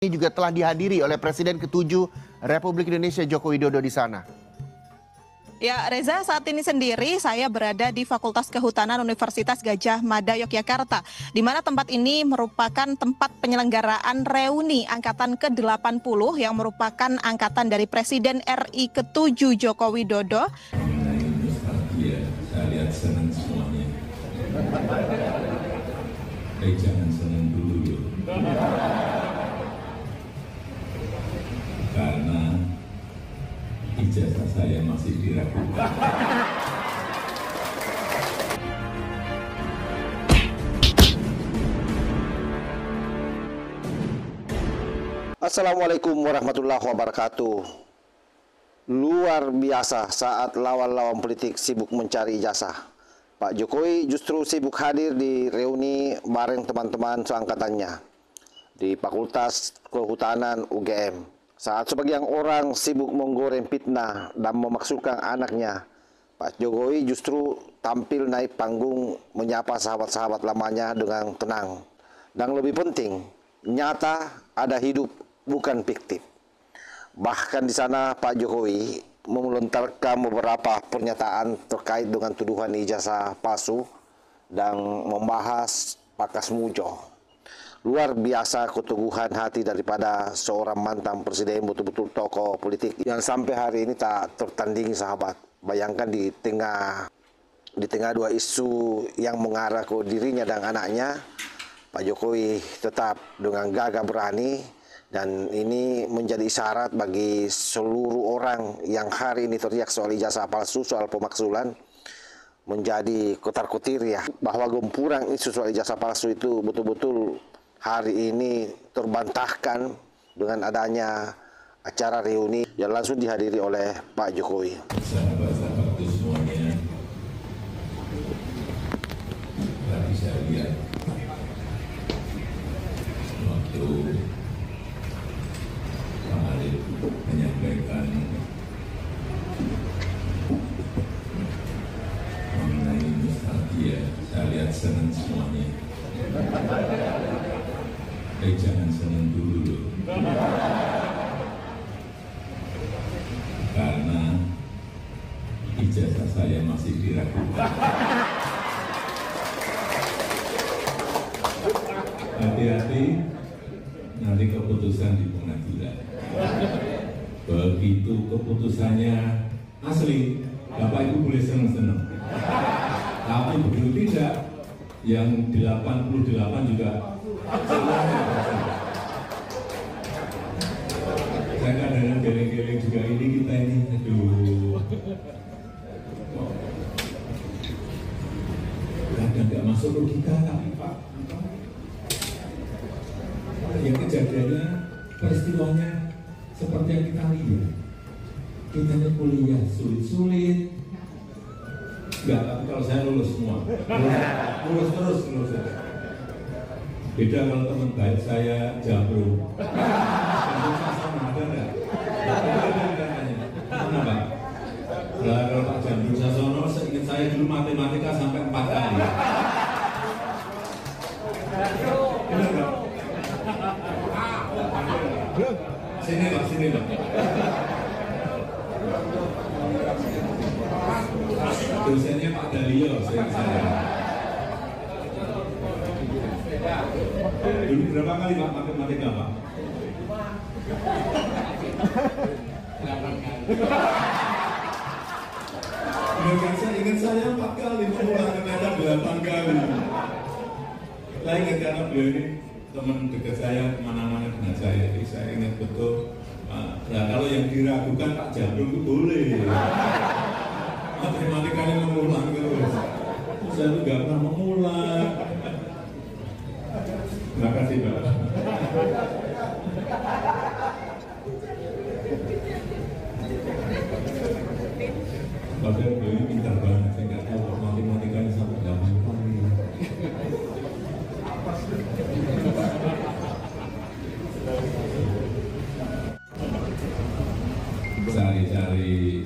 Ini juga telah dihadiri oleh Presiden ke-7 Republik Indonesia Joko Widodo di sana. Ya, Reza, saat ini sendiri saya berada di Fakultas Kehutanan Universitas Gadjah Mada, Yogyakarta, di mana tempat ini merupakan tempat penyelenggaraan reuni Angkatan ke-80 yang merupakan angkatan dari Presiden RI ke-7 Joko Widodo. Mengenai nostalgia, saya lihat senang semuanya. Jangan senang dulu. Karena ijazah saya masih diragukan. Assalamualaikum warahmatullahi wabarakatuh. Luar biasa saat lawan-lawan politik sibuk mencari ijazah. Pak Jokowi justru sibuk hadir di reuni bareng teman-teman seangkatannya di Fakultas Kehutanan UGM. Saat sebagian orang sibuk menggoreng fitnah dan memasukkan anaknya, Pak Jokowi justru tampil naik panggung menyapa sahabat-sahabat lamanya dengan tenang. Dan lebih penting, nyata ada hidup, bukan fiktif. Bahkan di sana Pak Jokowi melontarkan beberapa pernyataan terkait dengan tuduhan ijazah palsu dan membahas Pakas Mujo. Luar biasa keteguhan hati daripada seorang mantan presiden, betul-betul tokoh politik yang sampai hari ini tak tertandingi, sahabat. Bayangkan di tengah dua isu yang mengarah ke dirinya dan anaknya, Pak Jokowi tetap dengan gagah berani, dan ini menjadi isyarat bagi seluruh orang yang hari ini teriak soal ijazah palsu, soal pemaksulan, menjadi kotar-kotir ya, bahwa gempuran isu soal ijazah palsu itu betul-betul hari ini terbantahkan dengan adanya acara reuni yang langsung dihadiri oleh Pak Jokowi. Sahabat-sahabat itu semuanya, tadi saya lihat waktu Pak Arif menyampaikan mengenai nostalgia, saya lihat senang semuanya. Jangan senang dulu. Karena ijazah saya masih diragukan. Hati-hati, nanti keputusan di pengadilan. Begitu keputusannya asli, Bapak Ibu boleh senang-senang. Tapi begitu tidak, yang 88 juga saya kadang-kadang geleng-geleng juga kita ini, aduh, kadang nggak masuk logika, tapi Pak, yang kejadiannya, peristiwanya seperti yang kita lihat. Kita ini kuliah sulit-sulit, nggak, tapi kalau saya lulus semua, lulus terus. Beda kalau teman baik saya Jambrung. Ada nggak? Mana Pak? Kalau Pak Jambrung Sasono, seingat saya dulu matematika sampai 4 kali. Benar Pak? Sini Pak, sini Pak. Dosennya Pak Dalio, saya. Dulu berapa kali Pak matematika Pak? 8 kali. Ingat saya 4 kali, ternyata 8 kali. Saya ingat karena beliau ini teman dekat saya, kemana-mana dengan saya, jadi saya ingat betul. Nah kalau yang diragukan Pak Jambrung itu boleh. Matematikanya mengulang terus. Saya itu nggak pernah mengulang. Terima kasih Pak. Padahal beliau ini pintar banget, saya nggak tahu matematikanya sampai 8 kali. Cari-cari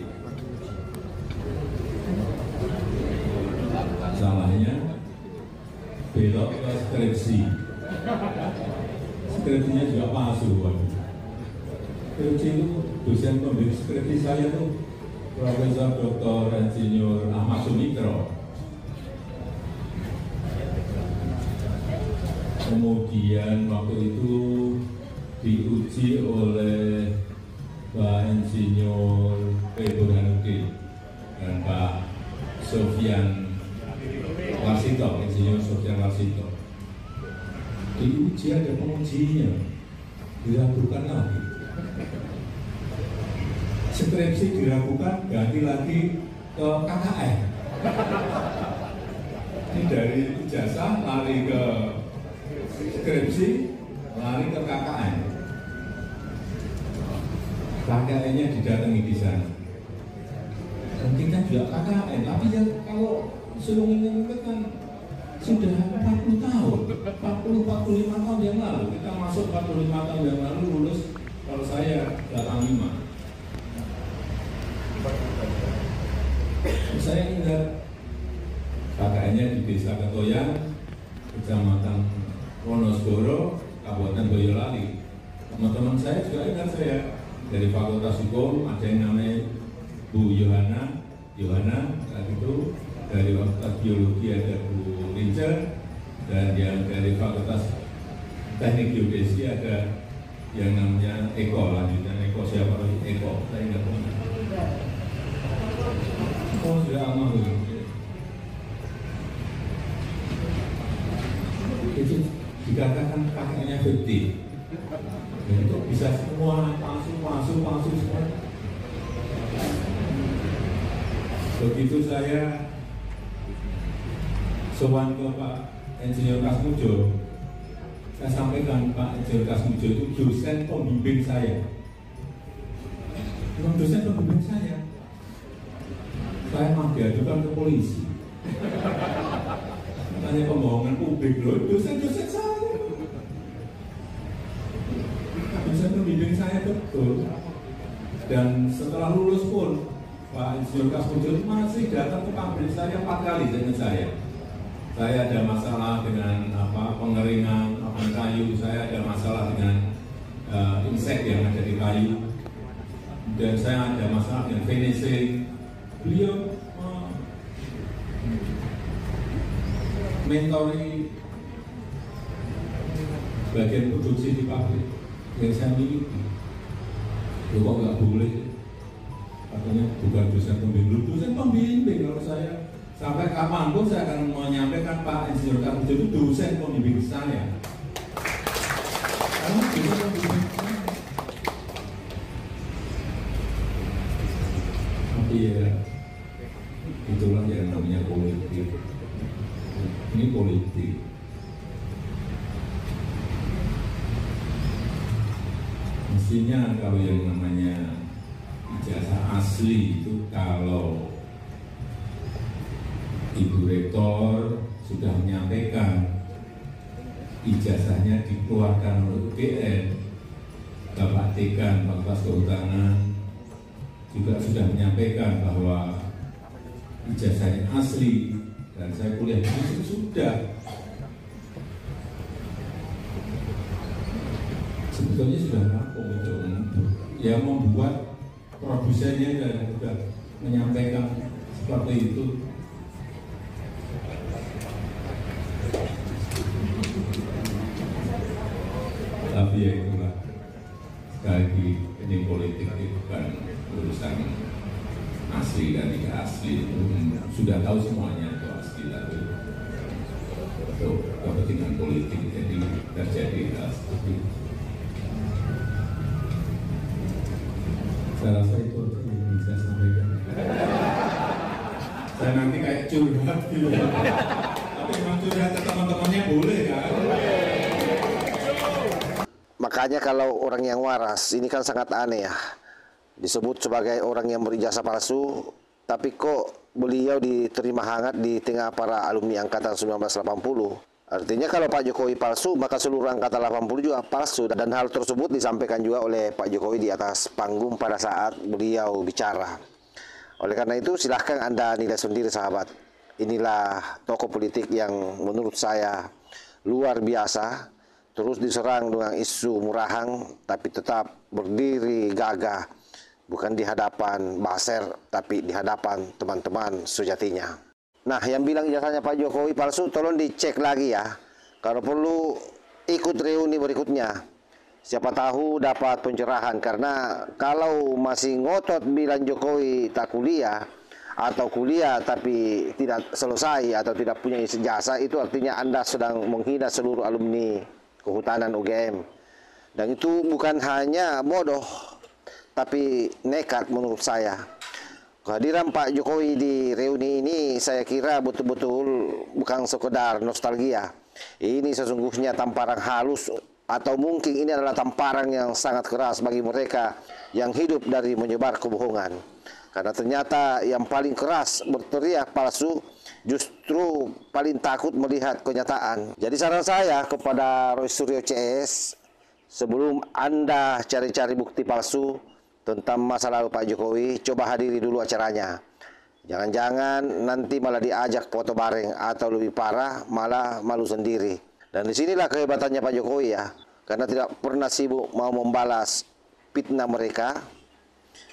salahnya, belok ke skripsi. skripsinya juga palsu. Skripsi itu dosen pembimbing skripsi saya tuh Profesor Dr. Insinyur Ahmad Sumitro. Kemudian waktu itu diuji oleh Pak Insinyur P. Burhanuddin dan Pak Sofyan Warsito, Insinyur Sofyan Warsito. Diuji ada pengujinya, diragukan lagi. Skripsi diragukan, ganti lagi ke KKN. Ini dari ijazah lari ke skripsi, lari ke KKN. KKN-nya didatangi di sana. Dan kita juga KKN, tapi ya kalau suruh ingat kan sudah 40 tahun, 40-45 tahun yang lalu. Kita masuk 45 tahun yang lalu, lulus kalau saya 85. Saya ingat KKN-nya di Desa Ketoyan, Kecamatan Wonosgoro, Kabupaten Boyolali. Teman-teman saya juga ingat saya dari Fakultas Hukum, ada yang namanya Bu Yohana, saat itu dari Fakultas Biologi ada Bu Rince, dan yang dari Fakultas Teknik Geodesi ada yang namanya Eko, lanjutnya Eko, siapa lagi? Eko, saya ingat banget. Oh, sudah almarhum. Itu dikatakan pakaiannya fiktif. Itu bisa semua palsu semua. Begitu saya sowan ke Pak Insinyur Kasmujo, saya sampaikan Pak Insinyur Kasmujo itu dosen pembimbing saya. Memang dosen pembimbing saya. Saya mau diadukan ke polisi. Tanya pembohongan publik loh, dosen-dosen saya. Dosen pembimbing saya betul. Dan setelah lulus pun, Pak Insinyur Kasmujo masih datang ke pabrik saya 4 kali dengan saya. Saya ada masalah dengan pengeringan kayu, saya ada masalah dengan insek yang ada di kayu, dan saya ada masalah dengan finishing. Beliau mentori bagian produksi di pabrik yang saya miliki. Kok nggak boleh? Katanya bukan dosen pembimbing. Dosen pembimbing kalau saya sampai kapanpun saya akan menyampaikan Pak Insinyur Kasmujo itu dosen pembimbing saya. Karena dosen pembimbing saya. Tapi ya, itulah yang namanya politik. Ini politik. Mestinya kalau yang namanya ijazah asli itu kalau Ibu Rektor sudah menyampaikan ijazahnya dikeluarkan oleh UGM, Bapak Dekan Fakultas Kehutanan juga sudah menyampaikan bahwa ijazahnya asli, dan saya kuliah di situ sudah. Sebetulnya sudah rampung itu, ya membuat produsennya dan sudah menyampaikan seperti itu. Tapi ya itulah, sekali lagi ini politik itu bukan urusan asli dan tidak asli, itu sudah tahu semuanya itu asli, tapi untuk kepentingan politik jadi terjadi hal seperti itu. Saya rasa itu yang bisa saya sampaikan. Saya nanti kayak curhat gitu, tapi memang curhat ke teman-temannya boleh kan? Makanya kalau orang yang waras, ini kan sangat aneh ya. Disebut sebagai orang yang berijazah palsu, tapi kok beliau diterima hangat di tengah para alumni angkatan 1980. Artinya kalau Pak Jokowi palsu, maka seluruh angkatan 80 juga palsu. Dan hal tersebut disampaikan juga oleh Pak Jokowi di atas panggung pada saat beliau bicara. Oleh karena itu silahkan Anda nilai sendiri sahabat. Inilah tokoh politik yang menurut saya luar biasa, terus diserang dengan isu murahan, tapi tetap berdiri gagah, bukan di hadapan Baser, tapi di hadapan teman-teman sejatinya. Nah, yang bilang ijazahnya Pak Jokowi palsu, tolong dicek lagi ya. Kalau perlu ikut reuni berikutnya. Siapa tahu dapat pencerahan, karena kalau masih ngotot bilang Jokowi tak kuliah, atau kuliah tapi tidak selesai atau tidak punya ijazah, itu artinya Anda sedang menghina seluruh alumni Kehutanan UGM. Dan itu bukan hanya bodoh, tapi nekat menurut saya. Kehadiran Pak Jokowi di reuni ini saya kira betul-betul bukan sekedar nostalgia. Ini sesungguhnya tamparan halus, atau mungkin ini adalah tamparan yang sangat keras bagi mereka yang hidup dari menyebar kebohongan. Karena ternyata yang paling keras berteriak palsu justru paling takut melihat kenyataan. Jadi saran saya kepada Roy Suryo CS, sebelum Anda cari-cari bukti palsu tentang masa lalu Pak Jokowi, coba hadiri dulu acaranya. Jangan-jangan nanti malah diajak foto bareng, atau lebih parah malah malu sendiri. Dan disinilah kehebatannya Pak Jokowi ya, karena tidak pernah sibuk mau membalas fitnah mereka,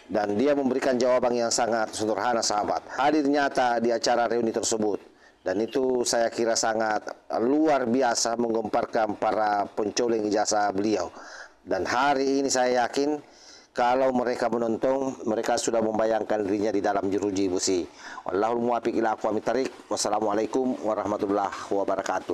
dan dia memberikan jawaban yang sangat sederhana sahabat. Hadir nyata di acara reuni tersebut, dan itu saya kira sangat luar biasa menggemparkan para pencoleng ijazah beliau. Dan hari ini saya yakin kalau mereka menonton, mereka sudah membayangkan dirinya di dalam jeruji besi. Wallahul muwaffiq ila aqwamit thariq. Wassalamualaikum warahmatullahi wabarakatuh.